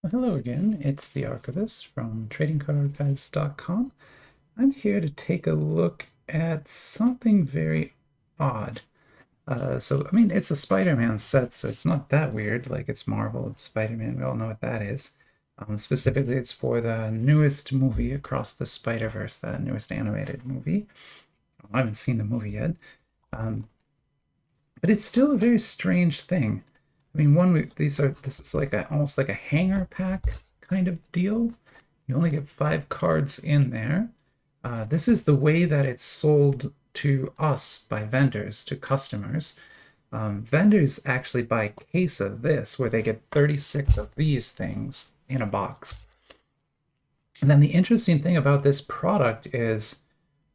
Well, hello again, it's the Archivist from Tradingcards.com. I'm here to take a look at something very odd. It's a Spider-Man set, so it's not that weird. Like, it's Marvel, it's Spider-Man, we all know what that is. Specifically, it's for the newest movie across the Spider-Verse, the newest animated movie. I haven't seen the movie yet. Um, but it's still a very strange thing. I mean, this is like almost like a hanger pack kind of deal. You only get 5 cards in there. This is the way that it's sold to us by vendors, to customers. Vendors actually buy a case of this where they get 36 of these things in a box. And then the interesting thing about this product is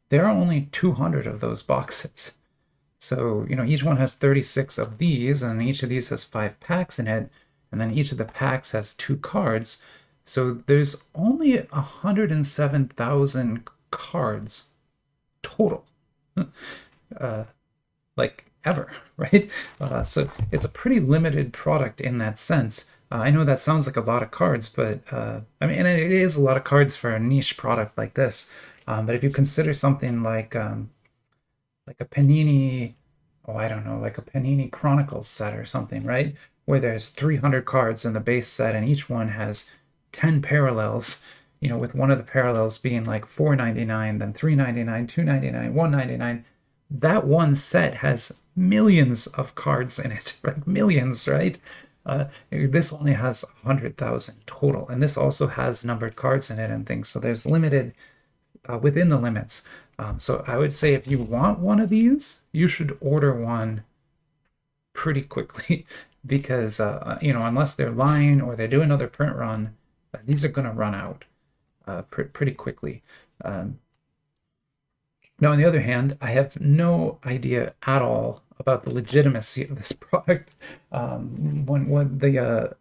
there are only 200 of those boxes. So, each one has 36 of these, and each of these has 5 packs in it, and then each of the packs has 2 cards. So there's only 107,000 cards total, uh, like ever, right? So it's a pretty limited product in that sense. I know that sounds like a lot of cards, but and it is a lot of cards for a niche product like this. But if you consider something like a Panini, oh, I don't know, like a Panini Chronicles set or something, right? Where there's 300 cards in the base set and each one has 10 parallels, with one of the parallels being like 4.99, then 3.99, 2.99, 1.99. That one set has millions of cards in it, right? Millions, right? This only has 100,000 total, and this also has numbered cards in it and things. So there's limited within the limits. So I would say if you want one of these, you should order one pretty quickly because unless they're lying or they do another print run, these are going to run out pretty quickly. Now, on the other hand, I have no idea at all about the legitimacy of this product. When the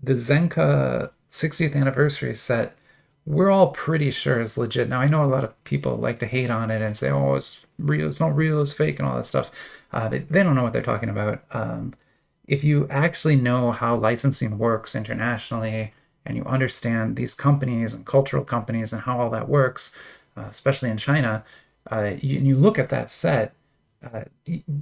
Zhenka 60th anniversary set, we're all pretty sure is legit. Now, I know a lot of people like to hate on it and say, oh, it's real, it's not real, it's fake, and all that stuff. They don't know what they're talking about. If you actually know how licensing works internationally and you understand these companies and cultural companies and how all that works, especially in China, you look at that set, uh,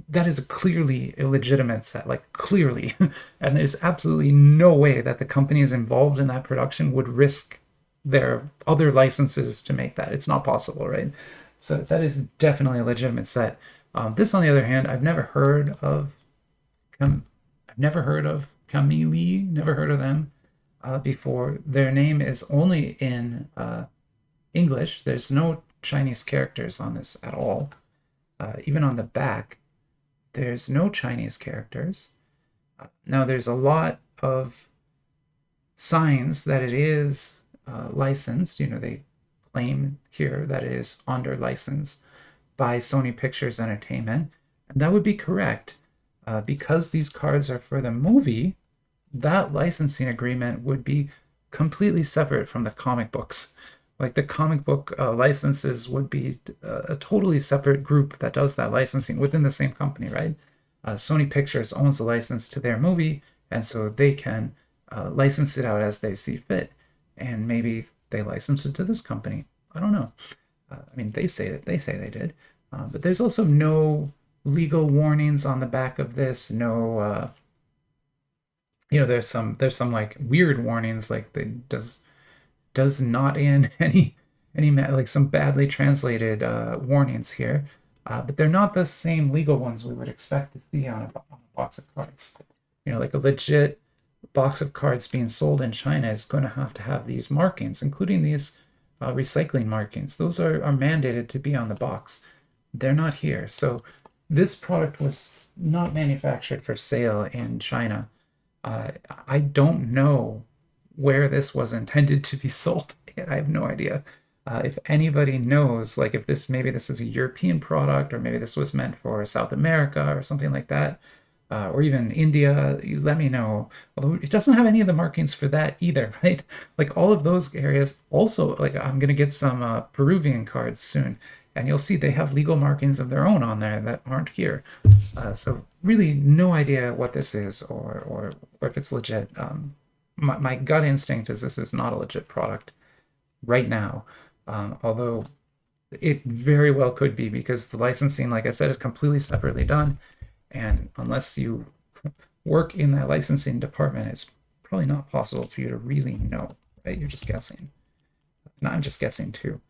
that is clearly a legitimate set, like clearly. And there's absolutely no way that the companies involved in that production would risk their other licenses to make that. It's not possible, right? So that is definitely a legitimate set. This, on the other hand, I've never heard of. I've never heard of Camille. Never heard of them before. Their name is only in English. There's no Chinese characters on this at all. Even on the back, there's no Chinese characters. Now, there's a lot of signs that it is licensed. They claim here that it is under license by Sony Pictures Entertainment. And that would be correct. Because these cards are for the movie, that licensing agreement would be completely separate from the comic books. Like the comic book licenses would be a totally separate group that does that licensing within the same company, right? Sony Pictures owns the license to their movie, and so they can license it out as they see fit. And maybe they license it to this company. I don't know. They say they did, but there's also no legal warnings on the back of this. No, there's some like weird warnings, like they does not in any like some badly translated warnings here, but they're not the same legal ones we would expect to see on a box of cards. Like a legit box of cards being sold in China is going to have these markings, including these recycling markings. Those are mandated to be on the box. They're not here. So this product was not manufactured for sale in China. I don't know where this was intended to be sold. I have no idea. If anybody knows, like if this is a European product, or maybe this was meant for South America or something like that, or even India, you let me know. Although it doesn't have any of the markings for that either, right? Like all of those areas. Also, like I'm gonna get some Peruvian cards soon, and you'll see they have legal markings of their own on there that aren't here. So really, no idea what this is or if it's legit. my gut instinct is this is not a legit product right now, although it very well could be, because the licensing, like I said, is completely separately done, and unless you work in that licensing department, it's probably not possible for you to really know, right? You're just guessing. And I'm just guessing too.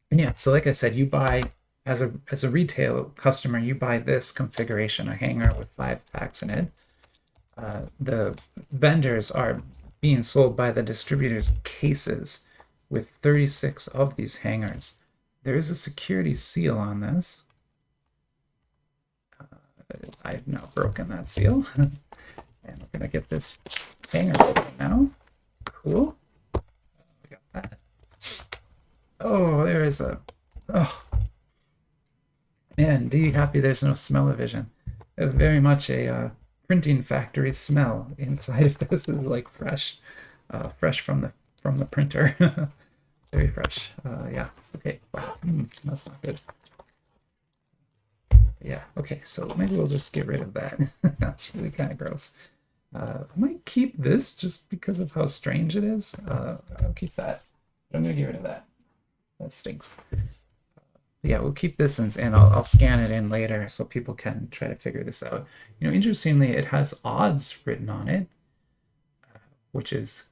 And yeah, so like I said, you buy as a retail customer, you buy this configuration, a hanger with 5 packs in it. The vendors are being sold by the distributors cases with 36 of these hangers. There is a security seal on this. I've now broken that seal. And we're gonna get this hanger open now. Cool. We got that. Oh, there is a. Oh, man, be happy there's no smell-o-vision. Very much a printing factory smell inside of this. This is like fresh, fresh from the printer. Very fresh. Yeah. Okay. Wow. That's not good. Yeah. Okay. So maybe we'll just get rid of that. That's really kind of gross. I might keep this just because of how strange it is. I'll keep that. I'm gonna get rid of that. That stinks. Yeah, we'll keep this and I'll scan it in later so people can try to figure this out. You know, interestingly, it has odds written on it, which is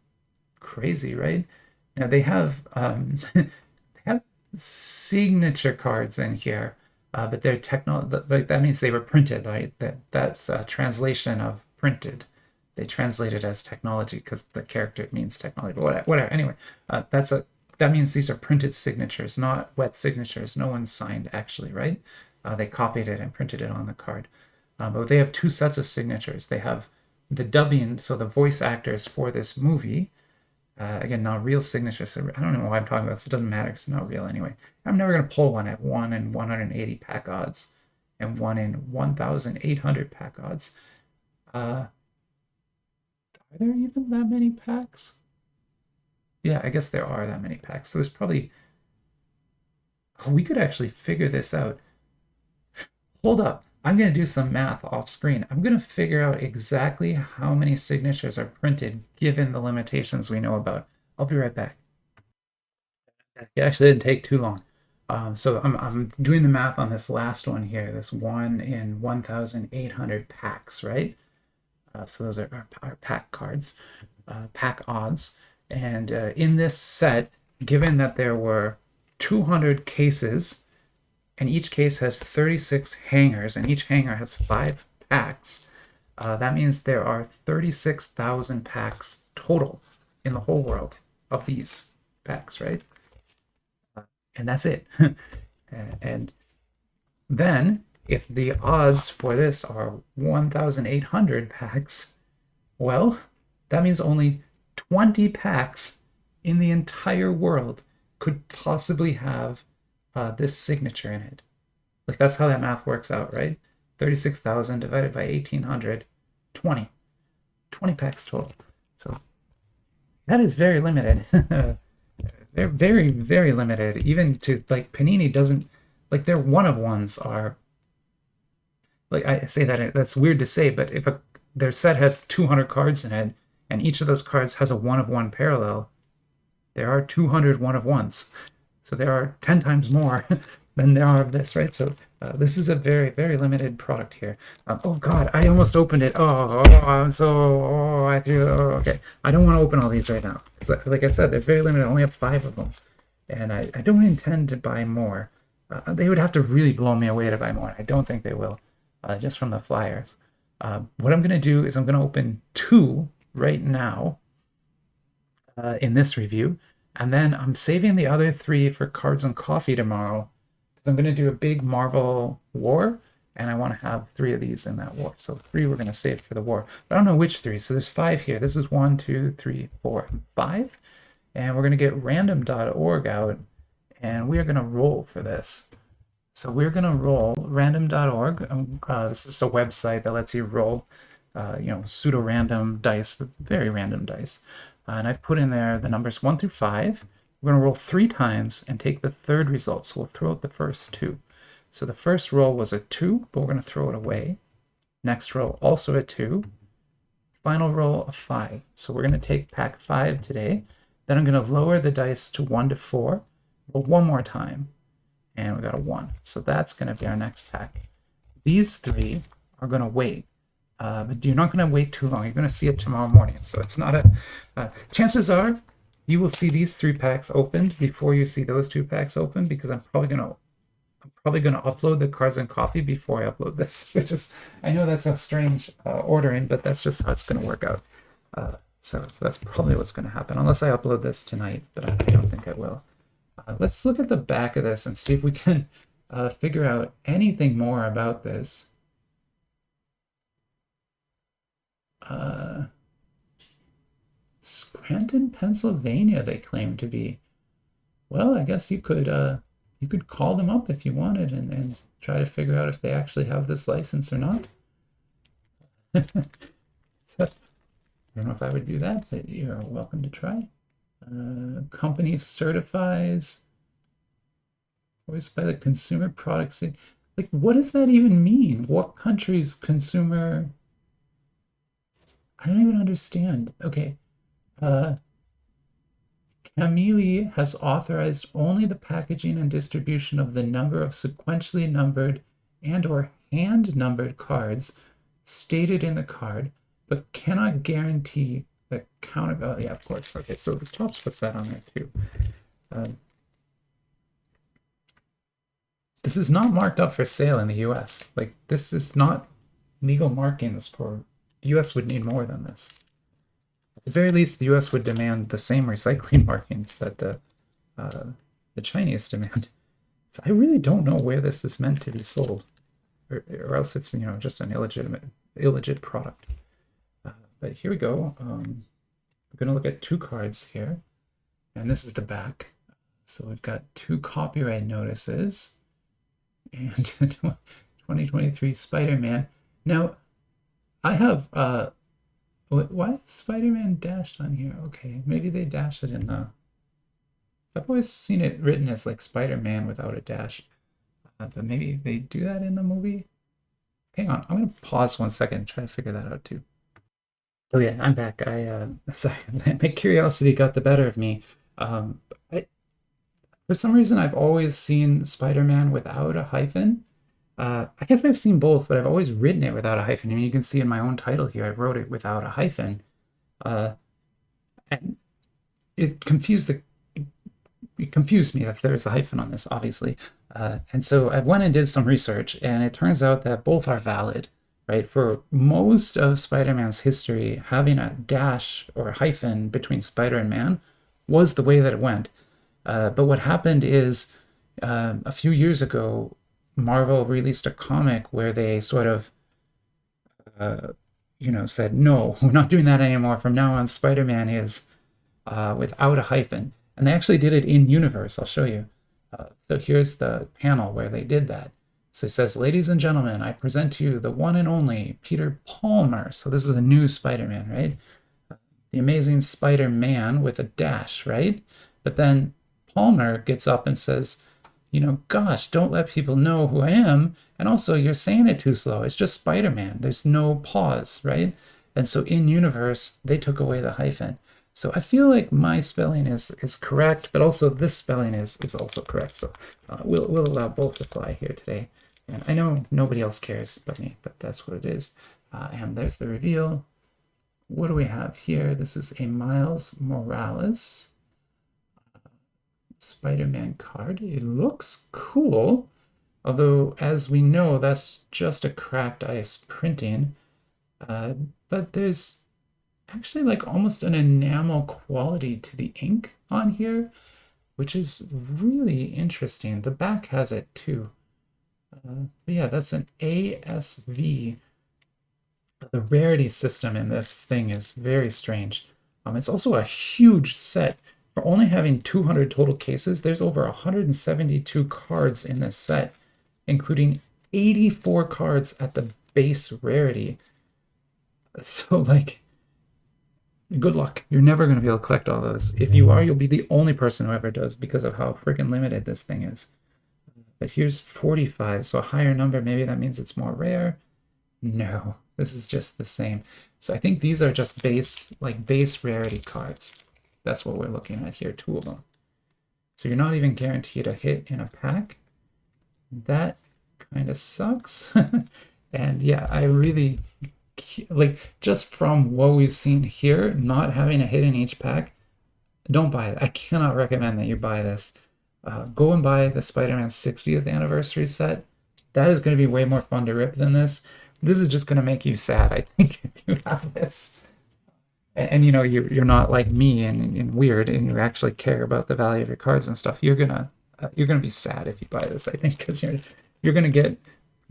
crazy, right? Now they have they have signature cards in here, but they're like that means they were printed, right? That's a translation of printed. They translate it as technology because the character means technology, but whatever. Anyway, that means these are printed signatures, not wet signatures. No one's signed actually, right? They copied it and printed it on the card. But they have 2 sets of signatures. They have the dubbing, so the voice actors for this movie. Again, not real signatures. So I don't know why I'm talking about this. It doesn't matter. It's not real anyway. I'm never going to pull one at 1 in 180 pack odds and 1 in 1,800 pack odds. Are there even that many packs? Yeah, I guess there are that many packs. So there's probably... Oh, we could actually figure this out. Hold up. I'm going to do some math off screen. I'm going to figure out exactly how many signatures are printed given the limitations we know about. I'll be right back. It actually didn't take too long. So I'm doing the math on this last one here, this 1 in 1,800 packs, right? So those are our pack cards, pack odds. And in this set, given that there were 200 cases, and each case has 36 hangers, and each hanger has 5 packs, that means there are 36,000 packs total in the whole world of these packs, right? And that's it. And then, if the odds for this are 1,800 packs, well, that means only 20 packs in the entire world could possibly have this signature in it. Like, that's how that math works out, right? 36,000 divided by 1,800, 20. 20 packs total. So that is very limited. They're very, very limited. Even to, like, Panini doesn't, like, their one-of-ones are, like, I say that, that's weird to say, but if their set has 200 cards in it, and each of those cards has a one-of-one parallel, there are 200 one-of-ones. So there are 10 times more than there are of this, right? So this is a very, very limited product here. Oh God, I almost opened it. I'm so, I threw, okay. I don't want to open all these right now. Like I said, they're very limited. I only have 5 of them. And I don't intend to buy more. They would have to really blow me away to buy more. I don't think they will, just from the flyers. What I'm going to do is I'm going to open 2 right now in this review. And then I'm saving the other 3 for Cards and Coffee tomorrow, because I'm going to do a big Marvel war, and I want to have 3 of these in that war. So 3 we're going to save for the war. But I don't know which 3. So there's 5 here. This is 1, 2, 3, 4, 5. And we're going to get random.org out, and we are going to roll for this. So we're going to roll random.org. This is a website that lets you roll, pseudo-random dice, with very random dice. And I've put in there the numbers 1 through 5. We're going to roll 3 times and take the third result. So we'll throw out the first 2. So the first roll was a 2, but we're going to throw it away. Next roll, also a 2. final roll of 5. So we're going to take pack 5 today. Then I'm going to lower the dice to 1 to 4. Roll one more time. And we got a 1. So that's going to be our next pack. These 3 are going to wait. But you're not going to wait too long. You're going to see it tomorrow morning. So it's not a... chances are you will see these 3 packs opened before you see those 2 packs open, because I'm probably going to upload the Cards and Coffee before I upload this, which is, I know that's a strange ordering, but that's just how it's going to work out. So that's probably what's going to happen, unless I upload this tonight, but I don't think I will. Let's look at the back of this and see if we can figure out anything more about this. Scranton, Pennsylvania, they claim to be. Well, I guess you could call them up if you wanted and try to figure out if they actually have this license or not. So, I don't know if I would do that, but you're welcome to try. Company certifies, voiced by the Consumer Products. Like, what does that even mean? What country's consumer? I don't even understand. Okay. Camille has authorized only the packaging and distribution of the number of sequentially numbered and or hand-numbered cards stated in the card, but cannot guarantee the countervalue. Yeah, of course. Okay, so the Topps puts that on there too. This is not marked up for sale in the US. Like, this is not legal markings for... The US would need more than this. At the very least, the US would demand the same recycling markings that the Chinese demand. So I really don't know where this is meant to be sold, or else it's, you know, just an illegit product. But here we go. We're going to look at 2 cards here, and this is the back. So we've got 2 copyright notices and 2023 Spider-Man. Now, I have why is Spider-Man dashed on here? Okay, maybe they dash it in the... I've always seen it written as like Spider-Man without a dash. But maybe they do that in the movie? Hang on, I'm going to pause 1 second and try to figure that out too. Oh yeah, I'm back. Sorry, my curiosity got the better of me. For some reason, I've always seen Spider-Man without a hyphen. I guess I've seen both, but I've always written it without a hyphen. I mean, you can see in my own title here, I wrote it without a hyphen. And it confused me that there's a hyphen on this, obviously. And so I went and did some research, and it turns out that both are valid, right? For most of Spider-Man's history, having a dash or a hyphen between Spider and Man was the way that it went. But what happened is a few years ago, Marvel released a comic where they sort of, said, no, we're not doing that anymore. From now on, Spider-Man is without a hyphen. And they actually did it in universe. I'll show you. So here's the panel where they did that. So it says, ladies and gentlemen, I present to you the one and only Peter Palmer. So this is a new Spider-Man, right? The Amazing Spider-Man with a dash, right? But then Palmer gets up and says, gosh, don't let people know who I am. And also, you're saying it too slow. It's just Spider-Man. There's no pause, right? And so in universe, they took away the hyphen. So I feel like my spelling is correct, but also this spelling is also correct. So we'll allow both to fly here today. And I know nobody else cares but me, but that's what it is. And there's the reveal. What do we have here? This is a Miles Morales Spider-Man card. It looks cool, although as we know, that's just a cracked ice printing. But there's actually like almost an enamel quality to the ink on here, which is really interesting. The back has it too. But yeah, that's an ASV. The rarity system in this thing is very strange. It's also a huge set. For only having 200 total cases, there's over 172 cards in this set, including 84 cards at the base rarity. So, like, good luck. You're never going to be able to collect all those. If you are, you'll be the only person who ever does because of how freaking limited this thing is. But here's 45, so a higher number, maybe that means it's more rare. No, This is just the same. So I think these are just base rarity cards. That's what we're looking at here, 2 of them. So you're not even guaranteed a hit in a pack. That kind of sucks. And yeah, I really, like, just from what we've seen here, not having a hit in each pack, don't buy it. I cannot recommend that you buy this. Go and buy the Spider-Man 60th anniversary set. That is going to be way more fun to rip than this. This is just going to make you sad, I think, if you have this. And you know, you're not like me and weird, and you actually care about the value of your cards and stuff. You're gonna be sad if you buy this, I think, because you're gonna get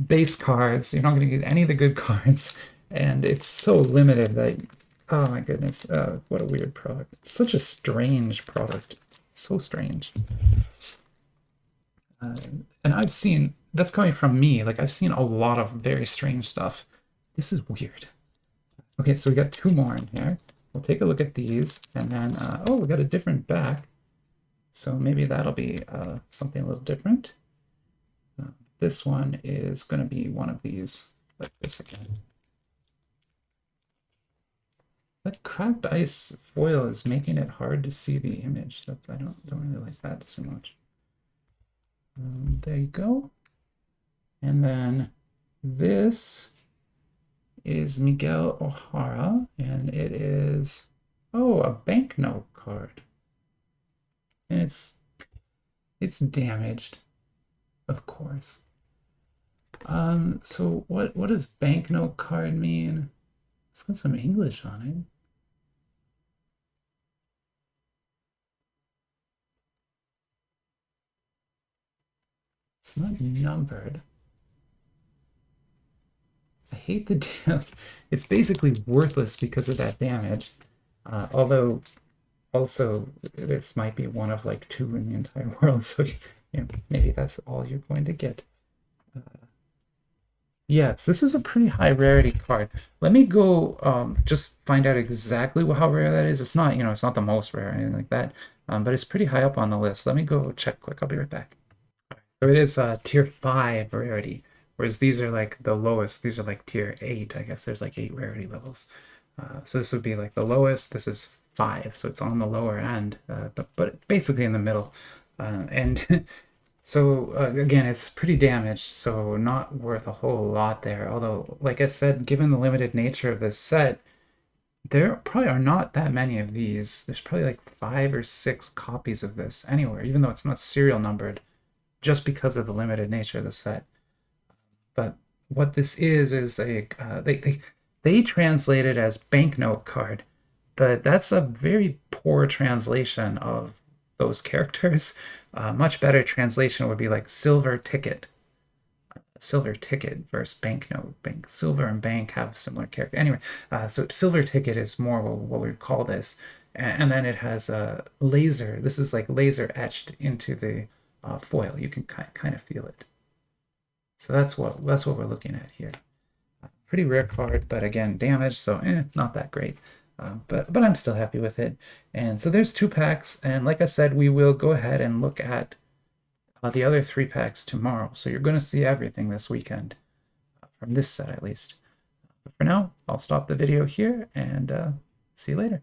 base cards. You're not gonna get any of the good cards, and it's so limited that, oh my goodness, what a weird product. Such a strange product. So strange. And I've seen, that's coming from me, like I've seen a lot of very strange stuff. This is weird. Okay, so we got 2 more in here. We'll take a look at these, and then, oh, we got a different back. So maybe that'll be something a little different. This one is going to be one of these, like this again. That cracked ice foil is making it hard to see the image. I don't really like that so much. There you go. And then this is Miguel O'Hara, and it is, oh, a banknote card. And it's damaged, of course. So what does banknote card mean? It's got some English on it. It's not numbered. I hate the damage. It's basically worthless because of that damage. Although, also, this might be one of like 2 in the entire world, so you know, maybe that's all you're going to get. Yes, this is a pretty high rarity card. Let me go just find out exactly how rare that is. It's not, it's not the most rare or anything like that, but it's pretty high up on the list. Let me go check quick. I'll be right back. So it is tier 5 rarity, whereas these are like the lowest. These are like tier 8. I guess there's like 8 rarity levels. So this would be like the lowest. This is 5, so it's on the lower end, but basically in the middle. And so again, it's pretty damaged, so not worth a whole lot there. Although, like I said, given the limited nature of this set, there probably are not that many of these. There's probably like 5 or 6 copies of this anywhere, even though it's not serial numbered, just because of the limited nature of the set. But what this is a they translate it as banknote card, but that's a very poor translation of those characters. Much better translation would be like silver ticket. Silver ticket versus banknote. Silver and bank have similar character. Anyway, so silver ticket is more what we call this, and then it has a laser. This is like laser etched into the foil. You can kind of feel it. So that's what we're looking at here. Pretty rare card, but again, damaged, so not that great. But I'm still happy with it. And so there's 2 packs, and like I said, we will go ahead and look at the other 3 packs tomorrow. So you're going to see everything this weekend, from this set at least. But for now, I'll stop the video here and see you later.